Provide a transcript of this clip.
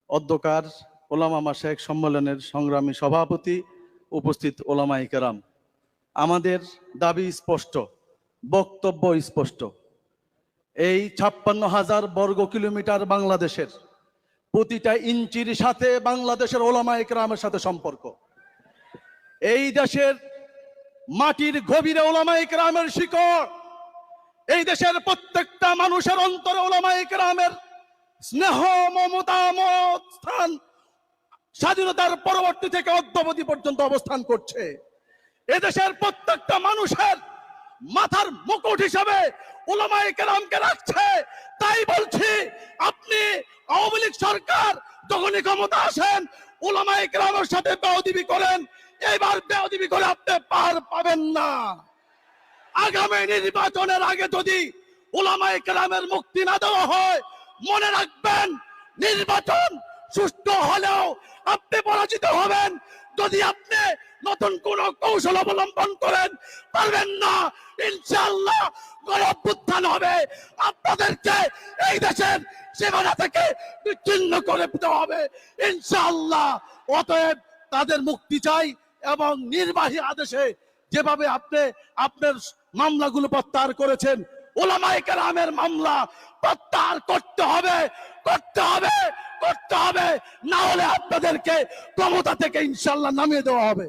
অধ্যকার ওলামা মাশায়েখ সম্মেলনের সংগ্রামী সভাপতি, উপস্থিত ওলামায়ে কেরাম, আমাদের দাবি স্পষ্ট, বক্তব্য স্পষ্ট। এই 56,000 বর্গ কিলোমিটার বাংলাদেশের প্রতিটা ইঞ্চির সাথে বাংলাদেশের ওলামায়ে কেরামের সাথে সম্পর্ক। এই দেশের মাটির গভীরে ওলামায়ে কেরামের শিকড়। এই দেশের প্রত্যেকটা মানুষের অন্তরে ওলামায়ে কেরামের স্নেহ মমতা স্থান স্বাধীনতার পরবর্তী থেকে অদ্যাবধি পর্যন্ত অবস্থান করছে। এদেশের প্রত্যেকটা মানুষের মাথার মুকুট হিসাবে ওলামায়ে কেরামকে রাখছে। তাই বলছি, আপনি আওয়ামী লীগ সরকার যখনই ক্ষমতা আসেন ওলামায়ে কেরামের সাথে বেয়াদবি করেন, এবার বেয়াদবি করে আপনি পার পাবেন না। আগামী নির্বাচনের আগে যদি ওলামায়ে কেরামের মুক্তি না দেওয়া হয়, মনে রাখবেন নির্বাচন সুষ্ঠু হলেও আপনি পরাজিত হবেন। যদি আপনি নতুন কোন কৌশল অবলম্বন করেন, পারবেন না। ইনশাআল্লাহ গণঅভ্যুত্থান হবে, আপনাদেরকে এই দেশের সীমানা থেকে বিচ্ছিন্ন করে দিতে হবে ইনশাআল্লাহ। অতএব তাদের মুক্তি চাই এবং নির্বাহী আদেশে যেভাবে আপনি আপনার মামলাগুলো প্রত্যাহার করেছেন, ওলামায়ে কেরামের মামলা প্রত্যাহার করতে হবে, করতে হবে, করতে হবে। না হলে আপনাদেরকে ক্ষমতা থেকে ইনশাআল্লাহ নামিয়ে দেওয়া হবে।